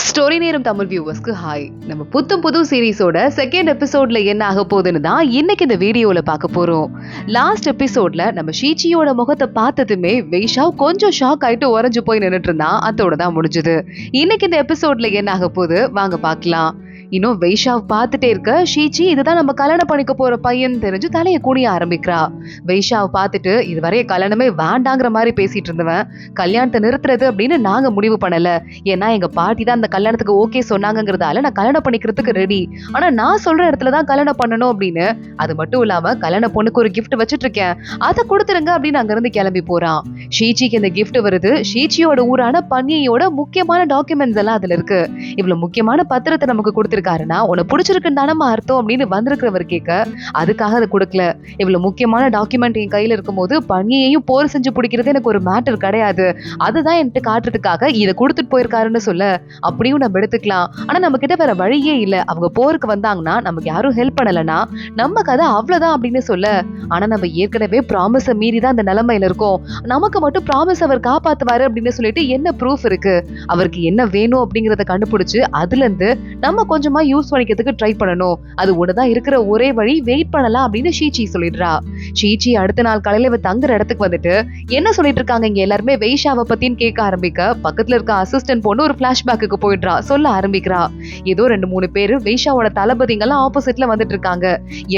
Story நேரம் Tamil வியூவர்ஸ்க்கு hi. நம்ம புது சீரீஸோட செகண்ட் எபிசோட்ல என்ன ஆக போகுதுன்னு தான் இன்னைக்கு இந்த வீடியோல பார்க்க போறோம். லாஸ்ட் எபிசோட்ல நம்ம ஷீச்சியோட முகத்தை பார்த்ததுமே வெய்ஷாவ் கொஞ்சம் ஷாக் ஆயிட்டு உறைஞ்சு போய் நின்னுட்டு இருந்தான். அதோட தான் முடிஞ்சது. இன்னைக்கு இந்த எபிசோட்ல என்ன ஆக போகுது வாங்க பார்க்கலாம். இன்னும் வெய்ஷாவ் பார்த்துட்டே இருக்க ஷீச்சி இதுதான் நம்ம கல்யாணம் பண்ணிக்க போற பையன் தெரிஞ்சு தலையை குனிய ஆரம்பிக்கிறா. வெய்ஷாவ் பார்த்துட்டு இதுவரைய கல்யாணமே வேண்டாங்கிற மாதிரி பேசிட்டு இருந்தவன் கல்யாணத்தை நிறுத்துறது அப்படின்னு நாங்க முடிவு பண்ணல. ஏன்னா எங்க பாட்டி தான் அந்த கல்யாணத்துக்கு ஓகே சொன்னாங்கிறதால நான் கல்யாணம் பண்ணிக்கிறதுக்கு ரெடி. ஆனா நான் சொல்ற இடத்துலதான் கல்யாணம் பண்ணணும் அப்படின்னு. அது மட்டும் இல்லாம கல்யாண பொண்ணுக்கு ஒரு கிஃப்ட் வச்சிட்டு இருக்கேன், அதை கொடுத்துருங்க அப்படின்னு அங்க இருந்து கிளம்பி போறான். ஷீச்சிக்கு இந்த கிஃப்ட் வருது. ஷீச்சியோட ஊரான பன்னியோட முக்கியமான டாக்குமெண்ட்ஸ் எல்லாம் அதுல இருக்கு. இவ்வளவு முக்கியமான பத்திரத்தை நமக்கு கொடுத்திருக்காருன்னா உன்னை பிடிச்சிருக்குன்னு தானே அர்த்தம் அப்படின்னு வந்திருக்கிறவர் கேட்க அதுக்காக அதை கொடுக்கல. இவ்வளவு முக்கியமான டாக்குமெண்ட் என் கையில இருக்கும் போது பன்னியையும் போர் செஞ்சு பிடிக்கிறது எனக்கு ஒரு மேட்டர் கிடையாது, அதுதான் என்கிட்ட காட்டுறதுக்காக இதை கொடுத்துட்டு போயிருக்காருன்னு சொல்ல அப்படியும் நம்ம எடுத்துக்கலாம். ஆனா நம்ம கிட்ட வேற வழியே இல்ல. அவங்க போருக்கு வந்தாங்கன்னா நமக்கு யாரும் ஹெல்ப் பண்ணலன்னா நம்ம கதை அவ்வளவுதான் அப்படின்னு சொல்ல. ஆனா நம்ம ஏற்கனவே ப்ராமிஸ மீறி தான் அந்த நிலைமையில இருக்கோம். நமக்கு மட்டும் ப்ராமிஸ் அவர் காப்பாத்துவாரு அப்படின்னு சொல்லிட்டு என்ன ப்ரூஃப் இருக்கு? அவருக்கு என்ன வேணும் அப்படிங்கறத கண்டுபிடிச்சு அதுல இருந்து நம்ம கொஞ்சமா யூஸ் பண்ணிக்கிறதுக்கு ட்ரை பண்ணணும். அது ஒண்ணுதான் இருக்கிற ஒரே வழி, வெயிட் பண்ணலாம் அப்படின்னு ஷீச்சி சொல்லிடுறா. ஷீச்சி அடுத்த நாள் காலையில இவ தங்குற இடத்துக்கு வந்துட்டு என்ன சொல்லிட்டு இருக்காங்க இங்க எல்லாருமே வெய்ஷாவை பத்தின்னு கேட்க ஆரம்பிக்க பக்கத்துல இருக்க அசிஸ்டன்ட் பொண்ணு ஒரு பிளாஷ்பேக்கு போயிடுறா. சொல்ல ஆரம்பிக்கிறா. ஏதோ 2-3 பேரு வெய்ஷாவோட தளபதிங்கெல்லாம் ஆப்போசிட்ல வந்துட்டு இருக்காங்க.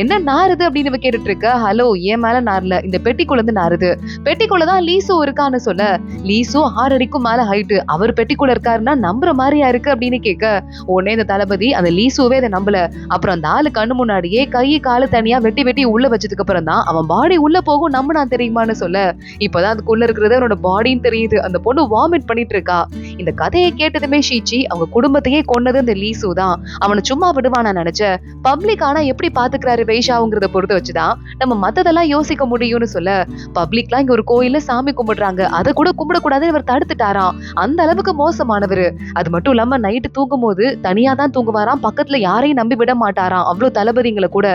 என்ன நாருது அப்படின்னு இவ கேட்டுட்டு இருக்க. ஹலோ, ஏன் மேல நார்ல, இந்த பெட்டிக்குள்ள இருந்து நாருது. பெட்டிக்குள்ளதான் லீசோ இருக்கான்னு சொல்ல லீசோ 6 அடிக்கும் மேல ஹைட்டு, அவர் பெட்டிக்குள்ள இருக்காருன்னா நம்புற மாதிரியா இருக்கு அப்படின்னு கேட்க உடனே இந்த தளபதி அந்த லீசோவே அதை நம்பல. அப்புறம் அந்த ஆளு கண்ணு முன்னாடியே கை காலு தனியா வெட்டி வெட்டி உள்ள வச்சதுக்கு அப்புறம் தான் அவன் பாடி உள்ள போகும் நம்பினா தெரியுமான்னு சொல்ல இப்பதான் அதுக்குள்ள இருக்கிறது அவனோட பாடின்னு தெரியுது. அந்த பொண்ணு வாமிட் பண்ணிட்டு இருக்கா. இந்த கதையை கேட்டதுமே ஷீச்சி அவங்க குடும்பத்தையே கொன்னது இந்த லீசோ தான், அவனை சும்மா விடுவான் நான் நினைச்சேன். பப்ளிக் ஆனா எப்படி பாத்துக்கிறாரு வெய்ஷாவுங்கிறத பொறுத்து வச்சுதான் நம்ம மத்ததெல்லாம் யோசிக்க முடியும்னு சொல்ல பப்ளிக்லாம் இங்க ஒரு கோயில்ல சாமி கும்பிடுறாங்க, அதை கூட கும்பிடக்கூடாதுன்னு இவர் தடுத்துட்டாராம். அந்த அளவுக்கு மோசமானவரு. அது மட்டும் இல்லாம நைட்டு தூங்கும் போது தனியா தான் தூங்குவாராம், பக்கத்துல யாரையும் நம்பி விட மாட்டாராம். அவ்வளவு தளபதிங்களை கூட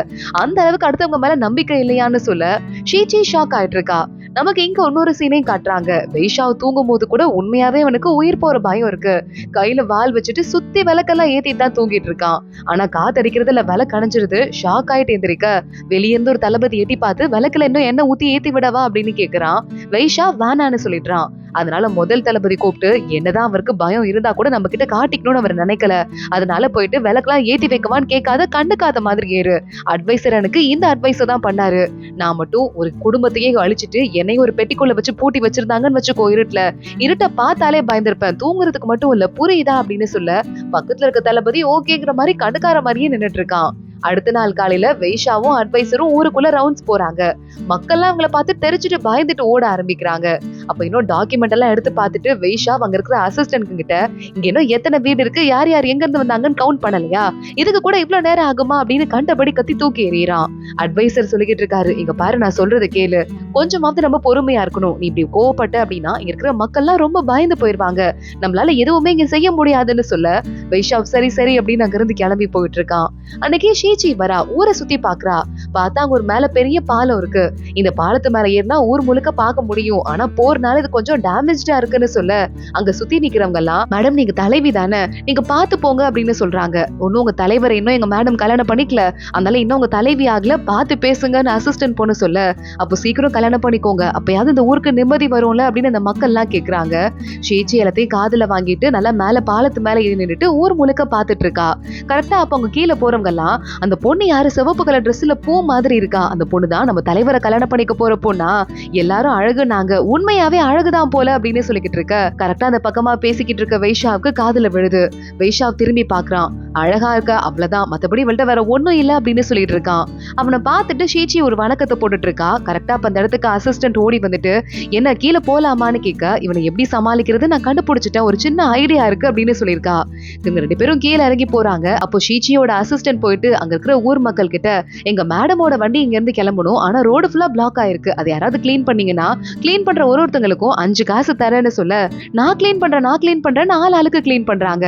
அந்த அளவுக்கு அடுத்தவங்க மேல நம்பிக்கை இல்லையான்னு சொல்ல ஷீச்சி ஷாக் ஆயிட்டு இருக்கா. நமக்கு இங்க இன்னொரு சீனையும் காட்டுறாங்க. வெய்ஷாவ் தூங்கும் போது கூட உண்மையாவே அவனுக்கு உயிர் போற பயம் இருக்கு. கையில வால் வச்சுட்டு சுத்தி விளக்கெல்லாம் ஏத்திட்டு தான் தூங்கிட்டு இருக்கான். ஆனா காத்தடிக்கிறதுல விளக்கு அணைஞ்சிருது. ஷாக் ஆயிட்டு எந்திரிக்க வெளியே இருந்து ஒரு தளபதி எட்டி பார்த்து விளக்குல இன்னும் எண்ணெய் ஊத்தி ஏத்தி விடவா அப்படின்னு கேக்குறான். வெய்ஷாவ் வேணான்னு சொல்லிடுறான். அதனால முதல் தளபதி கூப்பிட்டு என்னதான் அவருக்கு பயம் இருந்தா கூட நம்ம கிட்ட காட்டிக்கணும்னு அவர் நினைக்கல, அதனால போயிட்டு விளக்கெல்லாம் ஏத்தி வைக்கவான்னு கேட்காத கண்டுக்காத மாதிரி ஏறு. அட்வைசர் எனக்கு இந்த அட்வைஸ் தான் பண்ணாரு. நான் மட்டும் ஒரு குடும்பத்தையே அழிச்சிட்டு என்னையும் ஒரு பெட்டிக்குள்ள வச்சு பூட்டி வச்சிருந்தாங்கன்னு வச்சுக்கோ, இருட்ட பார்த்தாலே பயந்திருப்பேன், தூங்குறதுக்கு மட்டும் இல்ல, புரியுதா அப்படின்னு சொல்ல பக்கத்துல இருக்க தளபதி ஓகேங்கிற மாதிரி கண்டுக்கார மாதிரியே நின்னுட்டு இருக்கான். அடுத்த நாள் காலையில வெய்ஷாவும் அட்வைசரும் ஊருக்குள்ள ரவுண்ட்ஸ் போறாங்க. மக்கள்லாம் அவங்கள பார்த்து தெரிச்சுட்டு பயந்துட்டு ஓட ஆரம்பிக்கிறாங்க. அப்ப இன்னும் டாக்குமெண்ட் எல்லாம் எடுத்து பார்த்துட்டு வெய்ஷா அங்க இருக்கிற அசிஸ்டன்ட் கிட்ட இங்க இன்னும் எத்தனை வீடு இருக்கு, யார் யார் எங்க இருந்து வந்தாங்கன்னு கவுண்ட் பண்ணலையா, இதுக்கு கூட இவ்வளவு நேரம் ஆகுமா அப்படின்னு கண்டபடி கத்தி தூக்கி எறியறான். அட்வைசர் சொல்லிக்கிட்டு இருக்காரு, இங்க பாரு நான் சொல்றதை கேளு, கொஞ்சமாவது நம்ம பொறுமையா இருக்கணும். நீ இப்படி கோவப்பட்ட அப்படின்னா இங்க இருக்கிற மக்கள்லாம் ரொம்ப பயந்து போயிருவாங்க, நம்மளால எதுவுமே இங்க செய்ய முடியாதுன்னு சொல்ல வெய்ஷா சரி சரி அப்படின்னு அங்க இருந்து கிளம்பி போயிட்டு இருக்கான். அன்னைக்கு ஷீச்சி வரா, ஊரை சுத்தி பாக்குறா. பார்த்தா அங்க ஒரு மேல பெரிய பாலம் இருக்கு. இந்த பாலத்து மேல ஏறினா ஊர் முழுக்க பார்க்க முடியும். ஆனா போறனால இது கொஞ்சம் டேமேஜ்டா இருக்குன்னு சொல்ல அங்க சுத்தி நிக்கிறவங்க எல்லாம் மேடம் நீங்க தலைவி தானே, நீங்க பாத்து போங்க அப்படின்னு சொல்றாங்க. ஒன்னும் உங்க தலைவரை இன்னும் எங்க மேடம் கல்யாணம் பண்ணிக்கல, அதனால இன்னும் உங்க தலைவி ஆகல, பாத்து பேசுங்கன்னு அசிஸ்டன்ட் பொண்ணு சொல்ல அப்போ சீக்கிரம் கல்யாணம் பண்ணிக்கோங்க, அப்பயாவது இந்த ஊருக்கு நிம்மதி வரும்ல அப்படின்னு அந்த மக்கள் எல்லாம் கேக்குறாங்க. ஷீச்சி எல்லாத்தையும் காதுல வாங்கிட்டு நல்லா மேல பாலத்து மேல ஏறி நின்னுட்டு ஊர் முழுக்க பாத்துட்டு இருக்கா. கரெக்டா அப்ப அவங்க கீழே போறவங்க எல்லாம் அந்த பொண்ணு யாரு சிவப்பு கலர் ட்ரெஸ்ல பூ மாதிரி இருக்கா, அந்த பொண்ணு தான் நம்ம தலைவரை கல்யாணம் பண்ணிக்க போற பொண்ணா, எல்லாரும் அழகுனாங்க, உண்மையாவே அழகுதான் போல அப்படின்னு சொல்லிக்கிட்டு இருக்க கரெக்டா அந்த பக்கமா பேசிக்கிட்டு இருக்க வெய்ஷாவுக்கு காதுல விழுது. வெய்ஷாவ் திரும்பி பாக்குறான். அழகா இருக்க அவ்வளவுதான், மத்தபடி இவள்கிட்ட வேற ஒண்ணும் இல்ல அப்படின்னு சொல்லிட்டு இருக்கான். அவனை பார்த்துட்டு ஷீச்சி ஒரு வணக்கத்தை போட்டுட்டு இருக்கா. கரெக்டா அப்ப அந்த இடத்துக்கு அசிஸ்டன்ட் ஓடி வந்துட்டு என்ன கீழே போலாமான்னு கேட்க இவனை எப்படி சமாளிக்கிறது நான் கண்டுபிடிச்சிட்டேன், ஒரு சின்ன ஐடியா இருக்கு அப்படின்னு சொல்லியிருக்கா. இவங்க 2 பேரும் கீழே இறங்கி போறாங்க. அப்போ ஷீச்சியோட அசிஸ்டன்ட் போயிட்டு அங்க இருக்கிற ஊர் மக்கள் கிட்ட எங்க மேடமோட வண்டி இங்க இருந்து கிளம்பணும், ஆனா ரோடு ஃபுல்லா பிளாக் ஆயிருக்கு, அது யாராவது கிளீன் பண்ணீங்கன்னா கிளீன் பண்ற ஒரு ஒவ்வொருத்தங்களுக்கும் 5 காசு தரேன்னு சொல்ல நான் கிளீன் பண்றேன் ஆளுக்கு கிளீன் பண்றாங்க.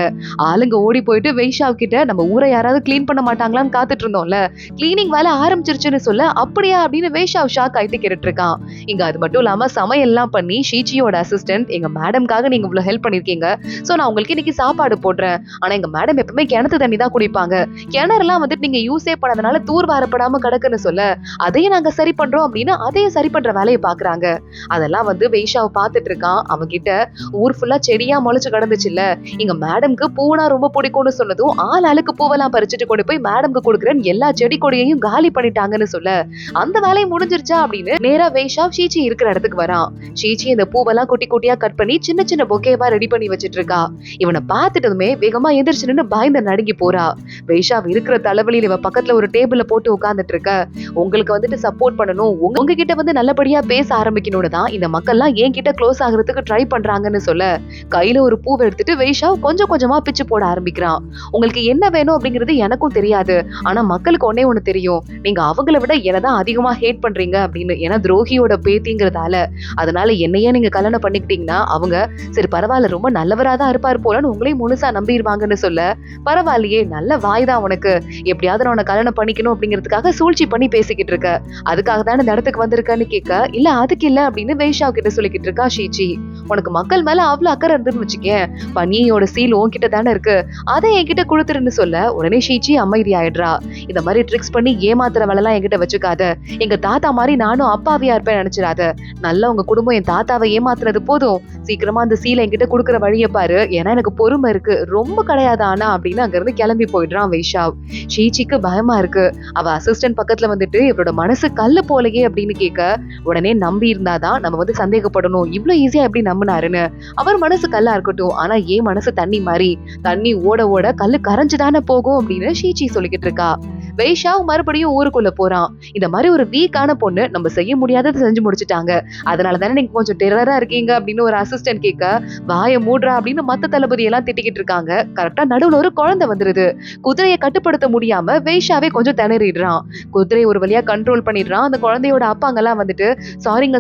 ஆளுங்க ஓடி போயிட்டு வைஷாவ் கிட்ட நம்ம ஊரை யாராவது கிளீன் பண்ண மாட்டாங்களான்னு காத்துட்டு இருந்தோம்ல, கிளீனிங் வேலை ஆரம்பிச்சிருச்சுன்னு சொல்ல அப்படியா அப்படின்னு வைஷாவ் ஷாக் ஆயிட்டு கேட்டுட்டு இருக்கான். இங்க அது மட்டும் இல்லாம சமையல் எல்லாம் பண்ணி ஷீச்சியோட அசிஸ்டன்ட் எங்க மேடம்காக நீங்க இவ்வளவு ஹெல்ப் பண்ணிருக்கீங்க, சோ நான் உங்களுக்கு இன்னைக்கு சாப்பாடு போடுறேன். ஆனா எங்க மேடம் எப்பவுமே கிணத்து தண்ணி தான் குடிப்பாங்க, கிணறுலாம் வந்துட்டு நீங்க யூஸே பண்ணதுனால தூர் வாரப்படாம கிடக்குன்னு சொல்ல அதையும் நாங்க சரி பண்றோம் அப்படின்னு அதையும் சரி பண்ற வேலையை பாக்குறாங்க. அதெல்லாம் வந்து வைஷாவ் பாத்துட்டு இருக்கான். அவங்க கிட்ட ஊர் ஃபுல்லா செடியா முளைச்சு கிடந்துச்சுல்ல, எங்க மேடம்க்கு பூனா ரொம்ப பிடிக்கும்னு சொன்னதும் ஆளுக்கு பூவெல்லாம் பறிச்சுட்டு கொண்டு போய் மேடம்க்கு கொடுக்குறேன் எல்லா செடி கொடியையும் காலி பண்ணிட்டாங்கன்னு சொல்ல அந்த வேலையை முடிஞ்சிருச்சா அப்படின்னு நேரா வைஷாவ் ஷீச்சி இருக்கிற இடத்துக்கு வரான். ஷீச்சி இந்த பூவெல்லாம் குட்டி குட்டியா கட் பண்ணி சின்ன சின்ன பொக்கேவா ரெடி பண்ணி வச்சிட்டு இருக்கா. இவனை பார்த்துட்டதுமே வேகமா எந்திரிச்சு நின்னு பயந்து நடுங்கி போறா. வைஷாவ் இருக்கிற தலைவலியில இவ பக்கத்துல ஒரு டேபிள்ல போட்டு உட்கார்ந்துட்டு இருக்க. உங்களுக்கு வந்துட்டு சப்போர்ட் பண்ணணும், உங்ககிட்ட வந்து நல்லபடியா பேச ஆரம்பிக்கணும்னு தான் இந்த மக்கள்லாம் என்கிட்ட க்ளோஸ் ஆகுறதுக்கு ட்ரை பண்றாங்கன்னு சொல்ல கையில ஒரு பூவை எடுத்துட்டு வைஷாவ் கொஞ்சம் கொஞ்சமா பிச்சு போட ஆரம்பிக்கிறான். உங்களுக்கு என்ன வேணும் அப்படிங்கிறது எனக்கும் தெரியாது, ஆனா மக்களுக்கு ஒண்ணு தெரியும், நீங்க அவங்கள விட என்னதான் அதிகமா ஹேட் பண்றீங்க அப்படின்னு. ஏன்னா துரோகியோட பேத்திங்கிறதால, அதனால என்னையே நீங்க கல்யாணம் பண்ணிக்கிட்டீங்கன்னா அவங்க சரி பரவாயில்ல ரொம்ப நல்லவரா தான் இருப்பாரு போலன்னு உங்களையும் முழுசா நம்பிடுவாங்கன்னு சொல்ல பரவாயில்லையே நல்ல வாய் தான் உனக்கு, எப்படியாவது நான் உன்னை கல்யாணம் பண்ணிக்கணும் அப்படிங்கிறதுக்காக சூழ்ச்சி பண்ணி பேசிக்கிட்டு இருக்க, அதுக்காக தானே இந்த இடத்துக்கு வந்திருக்கன்னு கேட்க இல்ல அதுக்கு இல்ல அப்படின்னு வைஷாவ் கிட்ட சொல்லிக்கிட்டு இருக்கா ஷீச்சி. உனக்கு மக்கள் மேல அவ்வளவு அக்கறை இருந்துன்னு வச்சுக்கேன், பனியோட சீல் உன்கிட்ட தானே இருக்கு, அதை என்கிட்ட கொடுத்துருன்னு சொல்ல உடனே ஷீச்சி அமைதி ஆயிடுறா. இந்த மாதிரி ட்ரிக்ஸ் பண்ணி ஏமாத்துற வேலை எல்லாம் என்கிட்ட வச்சுக்காத, எங்க தாத்தா மாதிரி நானும் அப்பாவியா இருப்பேன் நினைச்சிடாத, நல்லா உங்க குடும்பம் என் தாத்தாவை ஏமாத்துறது போதும், சீக்கிரமா அந்த சீலை என்கிட்ட கொடுக்குற வழியை பாரு, ஏன்னா எனக்கு பொறுமை இருக்கு ரொம்ப கிடையாது ஆனா அப்படின்னு அங்க இருந்து கிளம்பி போயிடுறான் வைஷாவ். ஷீச்சிக்கு பயமா இருக்கு. அவ அசிஸ்டன்ட் பக்கத்துல வந்துட்டு இவரோட மனசு கல்லு போலயே அப்படின்னு கேட்க உடனே நம்பி இருந்தாதான் நம்ம வந்து சந்தேகப்படணும், இவ்வளவு ஈஸியா எப்படி நம்பினாருன்னு. அவர் மனசு கல்லா இருக்கட்டும், ஆனா ஏன் மனசு தண்ணி மாதிரி, தண்ணி ஓட ஓட கல்லு கரைஞ்சுதானே போகும் அப்படின்னு ஷீச்சி சொல்லிக்கிட்டு இருக்கா. வைஷாவ் மறுபடியும் ஊருக்குள்ள போறான். இந்த மாதிரி ஒரு வீக்கான பொண்ணு நம்ம செய்ய முடியாததை செஞ்சு முடிச்சுட்டாங்க, அதனால தானே நீங்க கொஞ்சம் டெரரா இருக்கீங்க அப்படின்னு ஒரு அசிஸ்டன்ட் கேட்க வாயை மூடுறா அப்படின்னு மத்த தளபதி எல்லாம் திட்டிக்கிட்டு இருக்காங்க. கரெக்டா நடுவுல ஒரு குழந்தை வந்துருது. குதிரையை கட்டுப்படுத்த முடியாம வைஷாவே கொஞ்சம் திணறிடுறான். குதிரையை ஒரு வழியா கண்ட்ரோல் பண்ணிடுறான். அந்த குழந்தையோட அப்பாங்க எல்லாம் வந்துட்டு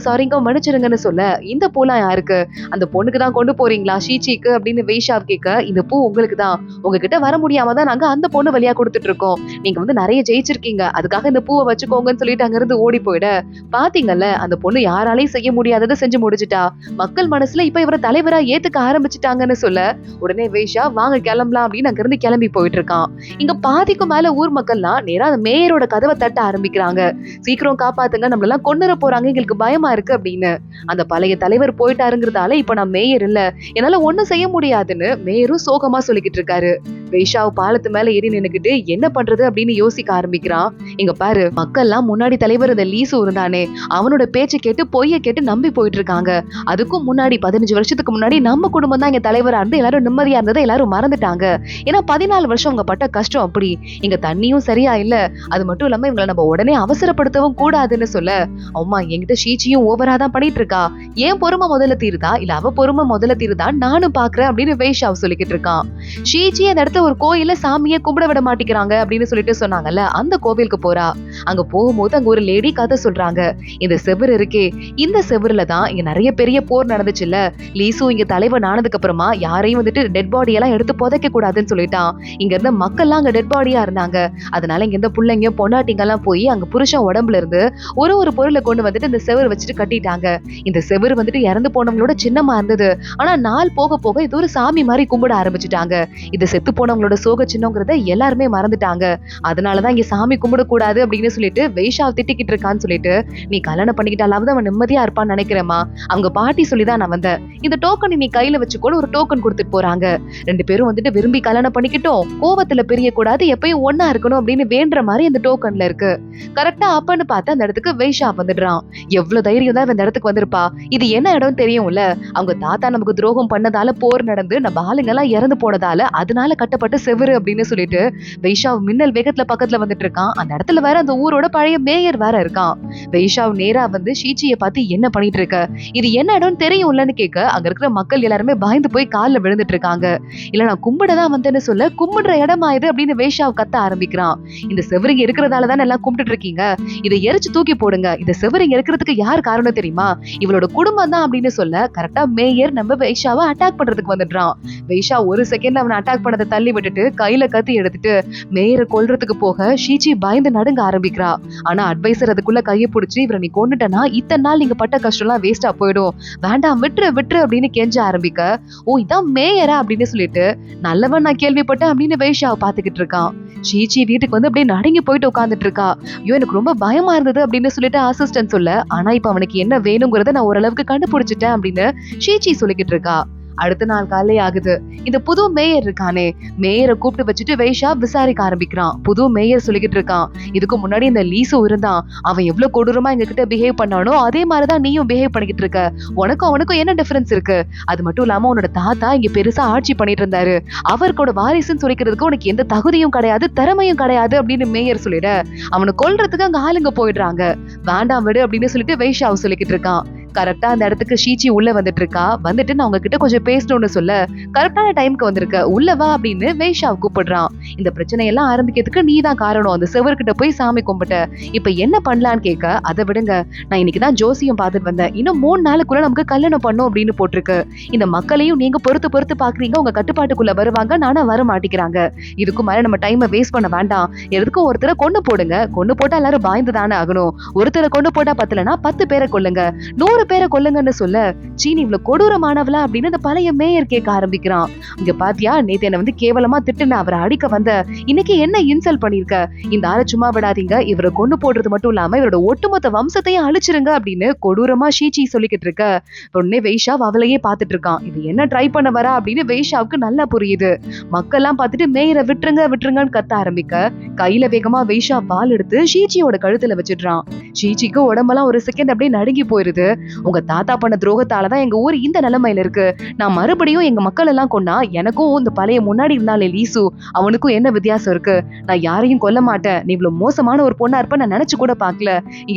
சாரிங்க மன்னிச்சிருங்கன்னு சொல்ல இந்த பூலாம் யாருக்கு, அந்த பொண்ணுக்கு தான் கொண்டு போறீங்களா ஷீச்சிக்கு அப்படின்னு வைஷாவ் கேட்க இந்த பூ உங்களுக்கு தான், உங்ககிட்ட வர முடியாம தான் நாங்க அந்த பொண்ணு வழியா கொடுத்துட்டு இருக்கோம், நீங்க வந்து நிறைய ஜெயிச்சிருக்கீங்க அதுக்காக இந்த பூவை வச்சுக்கோங்கன்னு சொல்லிட்டு அங்க இருந்து ஓடி போயிட பாத்தீங்கல்ல அந்த பொண்ணு யாராலையும் செய்ய முடியாததை செஞ்சு முடிச்சுட்டா, மக்கள் மனசுல இப்ப இவரை தலைவரா ஏத்துக்க ஆரம்பிச்சுட்டாங்கன்னு சொல்ல உடனே வைஷா வாங்க கிளம்பலாம் அப்படின்னு அங்க இருந்து கிளம்பி போயிட்டு இருக்கான். இங்க பாதிக்கும் மேல ஊர் மக்கள்லாம் நேரா அந்த மேயரோட கதவை தட்ட ஆரம்பிக்கிறாங்க. சீக்கிரம் காப்பாத்துங்க, நம்மள எல்லாம் கொண்டுற போறாங்க, எங்களுக்கு பயமா இருக்கு அப்படின்னு. அந்த பழைய தலைவர் போயிட்டாருங்கிறதால இப்ப நான் மேயர் இல்ல, என்னால ஒண்ணும் செய்ய முடியாதுன்னு மேயரும் சோகமா சொல்லிக்கிட்டு இருக்காரு. வைஷாவ் பாலத்து மேல ஏறி நின்னுக்கிட்டு என்ன பண்றது அப்படின்னு யோசிக்க ஆரம்பிக்கிறான். இங்க பாரு மக்கள்லாம் முன்னாடி தலைவர் இந்த லீசு இருந்தானே அவனோட பேச்சு கேட்டு பொய்ய கேட்டு நம்பி போயிட்டு இருக்காங்க. அதுக்கும் முன்னாடி 15 வருஷத்துக்கு முன்னாடி நம்ம குடும்பம் தான் இங்க தலைவரா இருந்து எல்லாரும் நிம்மதியா இருந்ததை எல்லாரும் மறந்துட்டாங்க. ஏன்னா 14 வருஷம் அவங்க பட்ட கஷ்டம் அப்படி. இங்க தண்ணியும் சரியா இல்ல, அது மட்டும் இல்லாம இவங்களை நம்ம உடனே அவசரப்படுத்தவும் கூடாதுன்னு சொல்ல அம்மா என்கிட்ட ஷீச்சியும் ஓவரா தான் பண்ணிட்டு இருக்கா, ஏன் பொறுமை முதல்ல தீருதா இல்ல அவ பொறுமை முதல்ல தீருதா நானும் பாக்குறேன் அப்படின்னு வைஷாவ் சொல்லிக்கிட்டு இருக்கான். ஷீச்சி அந்த இடத்துல ஒரு கோயில சாமியை கும்பிட விட மாட்டேங்கிறாங்க அப்படின்னு சொல்லிட்டு சொன்னாங்கல்ல, அந்த கோவிலுக்கு போறா. அங்க போகும்போது அங்க ஒரு லேடி கதை சொல்றாங்க. இந்த செவுரு இருக்கே, இந்த செவுருல தான் இங்க நிறைய பெரிய போர் நடந்துச்சுல்ல, லீசு இங்க தலைவன் ஆனதுக்கு அப்புறமா யாரையும் வந்துட்டு டெட் பாடி எல்லாம் எடுத்து புதைக்க கூடாதுன்னு சொல்லிட்டான். இங்க இருந்த மக்கள் எல்லாம் அங்க டெட் பாடியா இருந்தாங்க, அதனால இங்க இருந்த பிள்ளைங்க பொண்டாட்டிங்க எல்லாம் போய் அங்க புருஷன் உடம்புல இருந்து ஒரு பொருளை கொண்டு வந்துட்டு இந்த செவுரு வச்சுட்டு கட்டிட்டாங்க. இந்த செவுரு வந்துட்டு இறந்து போனவங்களோட சின்னமா இருந்தது, ஆனா நாள் போக போக இது ஒரு சாமி மாதிரி கும்பிட ஆரம்பிச்சுட்டாங்க. இது செத்து போனவங்களோட சோக சின்னங்கிறத எல்லாருமே மறந்துட்டாங்க. அதனாலதான் இங்க சாமி கும்பிட கூடாது அப்படின்னு சொல்லிட்டு வைஷாவ் திட்டிக்கிட்டு இருக்கான்னு சொல்லிட்டு நீ கல்யாணம் பண்ணிக்கிட்டாலாவது அவன் நிம்மதியா இருப்பான்னு நினைக்கிறேமா, அவங்க பாட்டி சொல்லிதான் நான் வந்தேன், இந்த டோக்கன் நீ கையில வச்சுக்கோ ஒரு டோக்கன் கொடுத்துட்டு போறாங்க. 2 பேரும் வந்துட்டு விரும்பி கல்யாணம் பண்ணிக்கிட்டோம், கோவத்துல பிரிய கூடாது, எப்பயும் ஒன்னா இருக்கணும் அப்படின்னு வேண்ட மாதிரி அந்த டோக்கன்ல இருக்கு. கரெக்டா அப்பன்னு பார்த்து அந்த இடத்துக்கு வைஷாவ் வந்துடுறான். எவ்வளவு தைரியம் தான் இந்த இடத்துக்கு வந்திருப்பா, இது என்ன இடம் தெரியும்ல, அவங்க தாத்தா நமக்கு துரோகம் பண்ணதால போர் நடந்து நம்ம ஆளுங்க எல்லாம் இறந்து போனதால அதனால கட்ட கட்டப்பட்ட செவரு அப்படின்னு சொல்லிட்டு வைஷாவ் மின்னல் வேகத்துல பக்கத்துல வந்துட்டு இருக்கான். அந்த இடத்துல வேற அந்த ஊரோட பழைய மேயர் வேற இருக்கான். வைஷாவ் நேரா வந்து ஷீச்சியை பார்த்து என்ன பண்ணிட்டு இருக்க, இது என்ன இடம்னு தெரியும்லன்னு கேட்க அங்க இருக்கிற மக்கள் எல்லாருமே பயந்து போய் கால்ல விழுந்துட்டு இருக்காங்க. இல்ல நான் கும்பிடதான் வந்தேன்னு சொல்ல, கும்பிடுற இடமா இது அப்படின்னு வைஷாவ் கத்த ஆரம்பிக்கிறான். இந்த செவரிங்க இருக்கிறதாலதான் எல்லாம் கும்பிட்டு இருக்கீங்க, இதை எரிச்சு தூக்கி போடுங்க. இந்த செவரிங்க இருக்கிறதுக்கு யார் காரணம் தெரியுமா, இவளோட குடும்பம் தான் அப்படின்னு சொல்ல கரெக்டா மேயர் நம்ம வைஷாவை அட்டாக் பண்றதுக்கு வந்துடுறான். வைஷா ஒரு செகண்ட்ல அவனை அட்டாக் பண்ணதை தள்ளி விட்டுட்டு கையில கத்தி எடுத்துட்டு மேயரை கொல்றதுக்கு போக ஷீச்சி பயந்து நடுங்க ஆரம்பிக்கிறா. ஆனா அட்வைசர் அதுக்குள்ள கையை பிடிச்சி, இவரை நீ கொண்டுட்டனா இத்தனை நாள் நீங்க பட்ட கஷ்டம் எல்லாம் வேஸ்டா போயிடும், வேண்டாம் விட்டுரு விட்டுரு அப்படின்னு கெஞ்ச ஆரம்பிக்க, ஓ இதான் மேயரா அப்படின்னு சொல்லிட்டு நல்லவன் நான் கேள்விப்பட்டேன் அப்படின்னு வைஷாவை பாத்துக்கிட்டு இருக்கான். ஷீச்சி வீட்டுக்கு வந்து அப்படியே நடுங்கி போயிட்டு உட்காந்துட்டு இருக்கா. ஐயோ எனக்கு ரொம்ப பயமா இருந்தது அப்படின்னு சொல்லிட்டு அசிஸ்டன்ட் சொல்ல, ஆனா இப்ப அவனுக்கு என்ன வேணுங்கிறத நான் ஓரளவுக்கு கண்டுபிடிச்சிட்டேன் அப்படின்னு ஷீச்சி சொல்லிக்கிட்டு இருக்கா. அடுத்த நாள் காலை ஆகுது. இந்த புது மேயர் இருக்கானே, மேயரை கூப்பிட்டு வச்சுட்டு வைஷா விசாரிக்க ஆரம்பிக்கிறான். புது மேயர் சொல்லிக்கிட்டு இருக்கான், இதுக்கு முன்னாடி இந்த லீசு இருந்தான், அவன் எவ்வளவு கொடூரமா எங்க கிட்ட பிஹேவ் பண்ணானோ அதே மாதிரிதான் நீயும் பிஹேவ் பண்ணிக்கிட்டு இருக்க, உனக்கும் அவனுக்கும் என்ன டிஃபரன்ஸ் இருக்கு, அது மட்டும் இல்லாம உன்னோட தாத்தா இங்க பெருசா ஆட்சி பண்ணிட்டு இருந்தாரு, அவருக்கோட வாரிசுன்னு சொல்லிக்கிறதுக்கு உனக்கு எந்த தகுதியும் கிடையாது, திறமையும் கிடையாது அப்படின்னு மேயர் சொல்லிட அவனை கொல்றதுக்கு அங்க ஆளுங்க போயிடுறாங்க. வேண்டாம் விடு அப்படின்னு சொல்லிட்டு வைஷாவை சொல்லிக்கிட்டு இருக்கான். கரெக்டா அந்த இடத்துக்கு ஷீச்சி உள்ள வந்துட்டு இருக்கா. வந்துட்டு நான் உங்ககிட்ட கொஞ்சம் பேசணும்னு சொல்ல, கரெக்டான டைம்க்கு வந்திருக்க, உள்ள வா அப்படின்னு வைஷாவை கூப்பிடுறான். இந்த பிரச்சனை எல்லாம் ஆரம்பிக்கிறதுக்கு நீ தான் காரணம், அந்த செவர்கிட்ட போய் சாமி கும்பிட்ட, இப்ப என்ன பண்ணலான்னு கேட்க, அதை விடுங்க, நான் இன்னைக்குதான் ஜோசியம் பார்த்துட்டு வந்தேன், இன்னும் 3 நாளுக்குள்ள நமக்கு கல்யாணம் பண்ணும் அப்படின்னு போட்டிருக்கு, இந்த மக்களையும் நீங்க பொறுத்து பொறுத்து பாக்குறீங்க, உங்க கட்டுப்பாட்டுக்குள்ள வருவாங்க, நானா வர மாட்டேங்கிறாங்க, இதுக்கு மேல நம்ம டைமை வேஸ்ட் பண்ண வேண்டாம், எதுக்கும் ஒருத்தரை கொண்டு போடுங்க, கொண்டு போட்டா எல்லாரும் பயந்து தானே ஆகணும், ஒருத்தரை கொண்டு போட்டா பத்தலனா 10 பேரை கொல்லுங்க, 100 பேரை கொல்லுங்கன்னு சொல்ல, சீனி இவ்வளவு கொடூரமானவளா அப்படின்னு அந்த பழைய மேயர் கேட்க ஆரம்பிக்கிறான். இங்க பாத்தியா, நேத்து என்ன வந்து கேவலமா திட்டுன, அவரை அடிக்க வந்த, இன்னைக்கு என்ன இன்சல்ட் பண்ணிருக்க, இந்த ஆளை சும்மா விடாதீங்க, இவரை கொண்டு போடுறது மட்டும் இல்லாம இவரோட ஒட்டுமொத்த வம்சத்தையும் அழிச்சிருங்க அப்படின்னு கொடூரமா ஷீச்சி சொல்லிக்கிட்டு இருக்க. உடனே வைஷா அவளையே பாத்துட்டு இருக்கான். இது என்ன ட்ரை பண்ண வரா அப்படின்னு வைஷாவுக்கு நல்லா புரியுது. மக்கள் எல்லாம் பாத்துட்டு மேயரை விட்டுருங்க விட்டுருங்கன்னு கத்த ஆரம்பிக்க, கையில வேகமா வைஷா பால் எடுத்து ஷீச்சியோட கழுத்துல வச்சிடுறான். ஷீச்சிக்கு உடம்பெல்லாம் ஒரு செகண்ட் அப்படியே நடுங்கி போயிருது. உங்க தாத்தா பண்ண துரோகத்தாலதான் எங்க ஊர் இந்த நிலைமையில இருக்கு, நான் மறுபடியும் எங்க மக்கள் எல்லாம் கொன்னா எனக்கும் இந்த பழைய முன்னாடி இருந்தாலே லீசு அவனுக்கும் என்ன வித்தியாசம் இருக்கு, நான் யாரையும் கொல்ல மாட்டேன், நீ இவ்வளவு மோசமான ஒரு பொண்ணா இருப்ப நான் நினைச்சு கூட பாக்கல,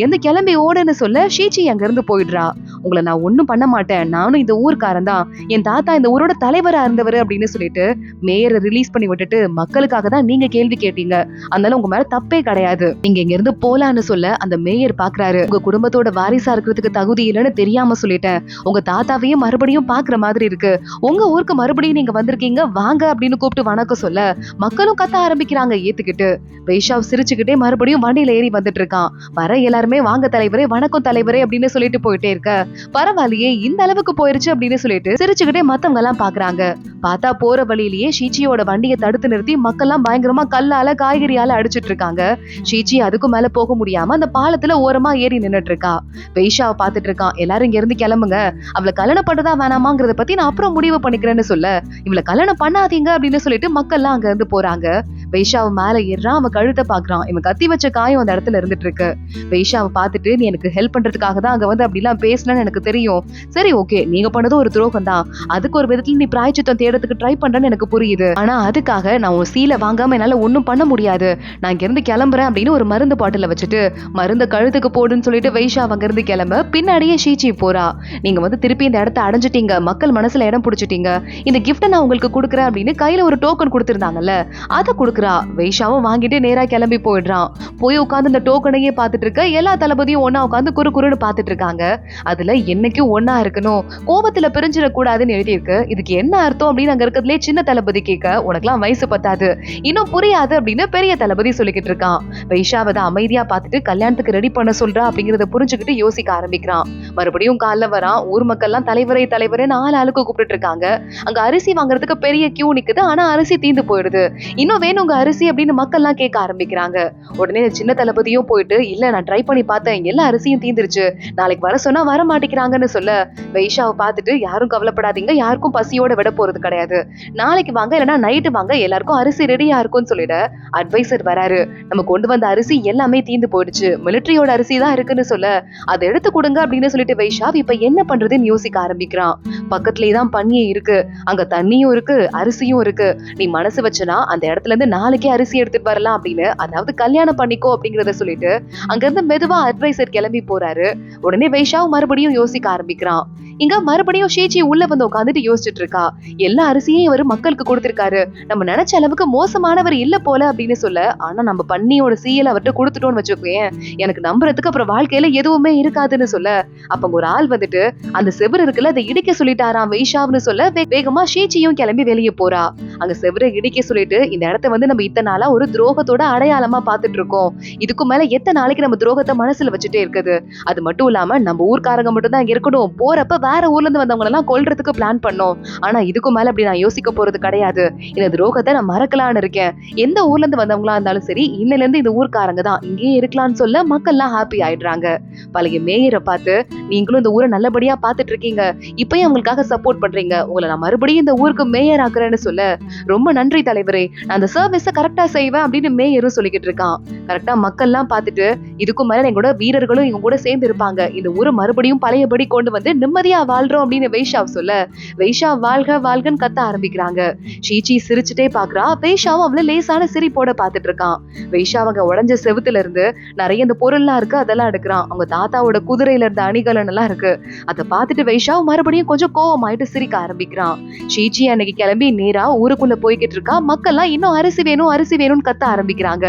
எந்த கிளம்பி ஓடுன்னு சொல்ல ஷீச்சி அங்க இருந்து போயிடுறா. உங்களை நான் ஒண்ணும் பண்ண மாட்டேன், நானும் இந்த ஊர்க்காரன் தான், என் தாத்தா இந்த ஊரோட தலைவரா இருந்தவர் அப்படின்னு சொல்லிட்டு மேயரை ரிலீஸ் பண்ணி விட்டுட்டு, மக்களுக்காக தான் நீங்க கேள்வி கேட்டீங்க, அதனால உங்க மேல தப்பே கிடையாது, நீங்க இங்க இருந்து போலான்னு சொல்ல அந்த மேயர் பாக்குறாரு, உங்க குடும்பத்தோட வாரிசா இருக்கிறதுக்கு தகுதி இல்லைன்னு தெரியாம சொல்லிட்டேன், உங்க தாத்தாவையும் மறுபடியும் பாக்குற மாதிரி இருக்கு, உங்க ஊருக்கு மறுபடியும் நீங்க வந்திருக்கீங்க வாங்க அப்படின்னு கூப்பிட்டு வணக்கம் சொல்ல மக்களும் கத்த ஆரம்பிக்கிறாங்க ஏத்துக்கிட்டு. வைஷாவ் சிரிச்சுக்கிட்டே மறுபடியும் வண்டியில ஏறி வந்துட்டு இருக்கான். வர எல்லாருமே வாங்க தலைவரே வணக்கம் தலைவரே அப்படின்னு சொல்லிட்டு போயிட்டே இருக்க, பரவாயில்லையே இந்த அளவுக்கு போயிருச்சு அப்படின்னு சொல்லிட்டு சிரிச்சுக்கிட்டே மத்தவங்க எல்லாம் பாக்குறாங்க. பார்த்தா போற வழியிலேயே ஷீச்சியோட வண்டியை தடுத்து நிறுத்தி மக்கள் எல்லாம் பயங்கரமா கல்லால காய்கறியால அடிச்சிட்டு இருக்காங்க. ஷீச்சி அதுக்கு மேல போக முடியாம அந்த பாலத்துல ஓரமா ஏறி நின்னுட்டு இருக்கா. வைஷாவை பாத்துட்டு இருக்கான். எல்லாரும் இங்க இருந்து கிளம்புங்க, அவளை கல்யாணம் பண்ணதா வேணாமாங்கிறத பத்தி நான் அப்புறம் முடிவு பண்ணிக்கிறேன்னு சொல்ல, இவளை கல்யாணம் பண்ணாதீங்க அப்படின்னு சொல்லிட்டு மக்கள் எல்லாம் அங்க இருந்து போறாங்க. வைஷாவை மேல ஏறான். அவன் கழுத்தை பாக்குறான். இவன் கத்தி வச்ச காயம் அந்த இடத்துல இருந்துட்டு இருக்கு. வைஷாவை பாத்துட்டு, நீ எனக்கு ஹெல்ப் பண்றதுக்காக தான் அங்க வந்து அப்படி எல்லாம் பேசலன்னு எனக்கு தெரியும், சரி ஓகே நீங்க பண்ணது ஒரு துரோகம் தான், அதுக்கு ஒரு விதத்துல நீ பிராயச்சித்தம் தேடுறதுக்கு ட்ரை பண்றேன்னு எனக்கு புரியுது, ஆனா அதுக்காக நான் உன் சீலை வாங்காம என்னால ஒண்ணும் பண்ண முடியாது, நான் இங்க இருந்து கிளம்புறேன் அப்படின்னு ஒரு மருந்து பாட்டில வச்சுட்டு மருந்த கழுத்துக்கு போடுன்னு சொல்லிட்டு வைஷா அங்க இருந்து கிளம்ப பின்னாடியே ஷீச்சி போறா. நீங்க வந்து திருப்பி இந்த இடத்த அடைஞ்சிட்டீங்க, மக்கள் மனசுல இடம் பிடிச்சிட்டீங்க, இந்த கிஃப்ட நான் உங்களுக்கு கொடுக்குறேன் அப்படின்னு கையில ஒரு டோக்கன் கொடுத்திருந்தாங்கல்ல அதை கொடுக்குறா. வைஷாவும் வாங்கிட்டு நேரா கிளம்பி போயிடுறான். போய் உட்காந்து இந்த டோக்கனையே பாத்துட்டு இருக்க எல்லா தளபதியும் ஒன்னா உட்காந்து குறுன்னு பாத்துட்டு இருக்காங்க. அதுல என்னைக்கும் ஒன்னா இருக்கணும், கோபத்துல பிரிஞ்சிடக்கூடாதுன்னு எழுதியிருக்கு. இதுக்கு என்ன அர்த்தம் அப்படின்னு அங்க இருக்கிறதுலே சின்ன தளபதி கேட்க, உனக்குலாம் வயசு பத்தாது, இன்னும் புரியாது அப்படின்னு பெரிய தளபதி சொல்லிக்கிட்டு இருக்கான். வைஷாவை தான் அமைதியா பாத்துட்டு கல்யாணத்துக்கு ரெடி பண்ண சொல்றா அப்படிங்கறத புரிஞ்சுக்கிட்டு யோசிக்க ஆரம்பிக்கிறான். மறுபடியும் காலைல வரான். ஊர் மக்கள் எல்லாம் தலைவரே தலைவரே 4 ஆளுக்கு கூப்பிட்டு இருக்காங்க. அங்க அரிசி வாங்குறதுக்கு பெரிய கியூ நிக்குது. ஆனா அரிசி தீந்து போயிடுது. இன்னும் வேணுங்க அரிசி அப்படின்னு மக்கள் எல்லாம் கேட்க ஆரம்பிக்கிறாங்க. உடனே சின்ன தளபதியும் போயிட்டு, இல்ல நான் ட்ரை பண்ணி பார்த்தேன், எல்லா அரிசியும் தீந்துருச்சு, நாளைக்கு வர சொன்னா வர மாட்டேங்கிறாங்கன்னு சொல்ல, வைஷாவை பார்த்துட்டு, யாரும் கவலைப்படாதீங்க, யாருக்கும் பசியோட விட போறது கிடையாது, நாளைக்கு வாங்க இல்லைன்னா நைட்டு வாங்க, எல்லாருக்கும் அரிசி ரெடியா இருக்கும்னு சொல்லிட அட்வைசர் வராரு. நம்ம கொண்டு வந்த அரிசி எல்லாமே தீந்து போயிடுச்சு, மிலிட்டரியோட அரிசி தான் இருக்குன்னு சொல்ல, அதை எடுத்து கொடுங்க அப்படின்னு சொல்லிட்டு சொல்லிட்டு வைஷாவ் இப்ப என்ன பண்றதுன்னு யோசிக்க ஆரம்பிக்கிறான். பக்கத்துலயே தான் பனியே இருக்கு, அங்க தண்ணியும் இருக்கு, அரிசியும் இருக்கு. நீ மனசு வச்சனா அந்த இடத்துல இருந்து நாளைக்கே அரிசி எடுத்துட்டு வரலாம் அப்படின்னு, அதாவது கல்யாணம் பண்ணிக்கோ அப்படிங்கறத சொல்லிட்டு அங்க இருந்து மெதுவா அட்வைசர் கிளம்பி போறாரு. உடனே வைஷாவ் மறுபடியும் யோசிக்க ஆரம்பிக்கிறான். இங்க மறுபடியும் ஷீச்சி உள்ள வந்து உட்காந்துட்டு யோசிச்சுட்டு இருக்கா. எல்லா அரிசியும் இவரு மக்களுக்கு கொடுத்திருக்காரு, நம்ம நினைச்ச அளவுக்கு மோசமானவர் இல்ல போல அப்படின்னு சொல்ல, ஆனா நம்ம பன்னியோட சீயலை அவர்கிட்ட கொடுத்துட்டோம்னு வச்சுக்கோயேன், எனக்கு நம்புறதுக்கு அப்புறம் வாழ்க்கையில எதுவுமே இருக்காதுன்னு சொல்ல, அப்ப ஒரு ஆள் வந்துட்டு அந்த செவுரு இருக்குல்ல அதை இடிக்க சொல்லிட்டாராம் வைஷாவ்னு சொல்ல, வேகமா ஷீச்சியும் கிளம்பி வெளியே போறா. அங்க செவரை இடிக்க சொல்லிட்டு, இந்த இடத்த வந்து நம்ம இத்தனை நாளா ஒரு துரோகத்தோட அடையாளமா பாத்துட்டு இருக்கோம், இதுக்கு மேல எத்தனை நாளைக்கு நம்ம துரோகத்தை மனசுல வச்சுட்டே இருக்குது, அது மட்டும் இல்லாம நம்ம ஊர்க்காரங்க மட்டும் தான் இருக்கணும், போறப்ப வேற ஊர்ல இருந்து வந்தவங்க எல்லாம் கொல்றதுக்கு பிளான் பண்ணோம், ஆனா இதுக்கு மேல அப்படி நான் யோசிக்க போறது கிடையாது, இந்த துரோகத்தை நான் மறக்கலான்னு இருக்கேன், எந்த ஊர்ல இருந்து வந்தவங்களா இருந்தாலும் சரி இன்னில இருந்து இந்த ஊர்க்காரங்க தான், இங்கேயே இருக்கலாம்னு சொல்ல மக்கள் எல்லாம் ஹாப்பி ஆயிடுறாங்க. பழைய மேயரை பார்த்து, நீங்களும் இந்த ஊரை நல்லபடியா பாத்துட்டு இருக்கீங்க, இப்பயும் அவங்களுக்காக சப்போர்ட் பண்றீங்க, உங்களை நான் மறுபடியும் இந்த ஊருக்கு மேயர் ஆக்குறேன்னு சொல்ல, ரொம்ப நன்றி தலைவரே, நான் அந்த சர்வீஸ கரெக்டா செய்வேன் அப்படின்னு மேயரும் சொல்லிக்கிட்டு இருக்கான். கரெக்டா மக்கள் எல்லாம் பார்த்துட்டு, இதுக்கும் மேல எங்களோட வீரர்களும் இவங்க கூட சேர்ந்து இருப்பாங்க, இந்த ஊரை மறுபடியும் பழையபடி கொண்டு வந்து நிம்மதியா வாழ்றோம் அப்படின்னு வைஷாவ் சொல்ல, வைஷாவ் வாழ்க வாழ்கன்னு கத்த ஆரம்பிக்கிறாங்க. ஷீச்சி சிரிச்சுட்டே பாக்குறா. வைஷாவும் அவள லேசான சிரிப்போட பாத்துட்டு இருக்கான். வைஷாவ் அங்க உடஞ்ச செவுத்துல இருந்து நிறைய இந்த பொருள்லாம் இருக்கு, அதெல்லாம் எடுக்கிறான். அவங்க தாத்தாவோட குதிரையில இருந்த அணிகலன் எல்லாம் இருக்கு. அதை பார்த்துட்டு வைஷாவ் மறுபடியும் கொஞ்சம் கோவமாயிட்டு சிரிக்க ஆரம்பிக்கிறான். ஷீச்சி அன்னைக்கு கிளம்பி நேரா ஊருக்குள்ள போய்கிட்டு இருக்கா. மக்கள்லாம் இன்னும் அரிசி வேணும் அரிசி வேணும்னு கத்த ஆரம்பிக்கிறாங்க.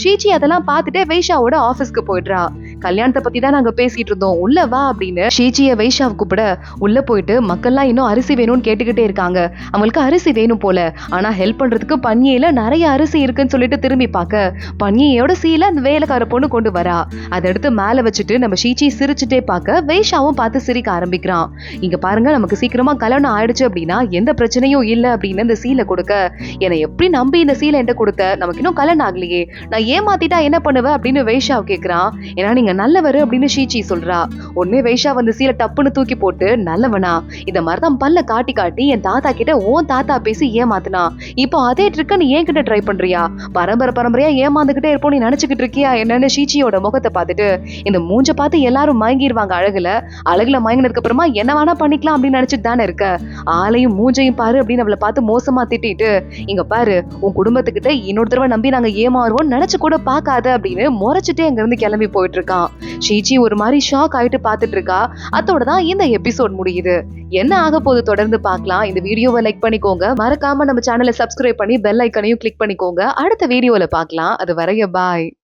ஷீச்சி அதெல்லாம் பார்த்துட்டு வைஷாவோட ஆபீஸ்க்கு போயிடுறா. கல்யாணத்தை பத்தி தான் நாங்க பேசிட்டு இருந்தோம், உள்ள வா அப்படின்னு ஷீச்சிய வைஷாவ் கூப்பிட, உள்ள போயிட்டு மக்கள்லாம் இன்னும் அரிசி வேணும்னு கேட்டுக்கிட்டே இருக்காங்க. அவங்களுக்கு அரிசி வேணும் போல, ஆனா ஹெல்ப் பண்றதுக்கு பன்னியில நிறைய அரிசி இருக்குன்னு சொல்லிட்டு திரும்பி பார்க்க, பன்னியோட சீல அந்த வேலைக்கார பொண்ணு கொண்டு வரா. அதை எடுத்து மேல வச்சுட்டு நம்ம ஷீச்சி சிரிச்சுட்டே பார்க்க, வைஷாவும் பார்த்து சிரிக்க ஆரம்பிக்கிறான். இங்க பாருங்க, நமக்கு சீக்கிரமா கல்யாணம் ஆயிடுச்சு அப்படின்னா எந்த பிரச்சனையும் இல்ல அப்படின்னு இந்த சீலை கொடுக்க, என்னை எப்படி நம்பி இந்த சீலை என்கிட்ட கொடுத்த, நமக்கு இன்னும் கல்யாணம் ஆகலையே, நான் ஏமாத்திட்டா என்ன பண்ணுவேன் அப்படின்னு வைஷாவ் கேக்குறான். ஏன்னா நீங்க நல்லவரு அப்படின்னு ஷீச்சி சொல்றா. உடனே வைஷாவ் அந்த சீலை டப்புன்னு தூக்கி போட்டு, நல்லவனா, இந்த மாதிரிதான் பல்ல காட்டி காட்டி என் தாத்தா கிட்ட ஓன் தாத்தா பேசி ஏமாத்துனா, இப்போ அதே ட்ரிக்க நீ ஏன் கிட்ட ட்ரை பண்றியா, பரம்பரையா ஏமாந்துகிட்டே இருப்போம் நீ நினைச்சுக்கிட்டு இருக்கியா என்னன்னு ஷீச்சியோட முகத்தை பார்த்துட்டு, இந்த மூஞ்ச பார்த்து எல்லாரும் மயங்கிடுவாங்க, அழகுல மயங்கினதுக்கு அப்புறமா என்ன வேணா பண்ணிக்கலாம் அப்படின்னு நினைச்சிட்டு தானே இருக்க, ஆளையும் மூஞ்சையும் பாரு அப்படின்னு அவளை பார்த்து மோசமா திட்டிட்டு, இங்க பாரு உன் குடும்பத்துக்கிட்ட இன்னொரு தடவை நம்பி நாங்க ஏமாறுவோம் நினைச்சு கூட பாக்காத அப்படின்னு முறைச்சிட்டே அங்க இருந்து கிளம்பி போயிட்டு இருக்கான். ஷீச்சி ஒரு மாதிரி ஷாக் ஆயிட்டு பாத்துட்டு இருக்கா. அதோட தான் இந்த எபிசோட் முடியுது. என்ன ஆக போது தொடர்ந்து பார்க்கலாம். இந்த வீடியோவை லைக் பண்ணிக்கோங்க, மறக்காம நம்ம சேனலை சப்ஸ்கிரைப் பண்ணி பெல் ஐக்கனையும் கிளிக் பண்ணிக்கோங்க. அடுத்த வீடியோல பார்க்கலாம். அது வரைய பாய்.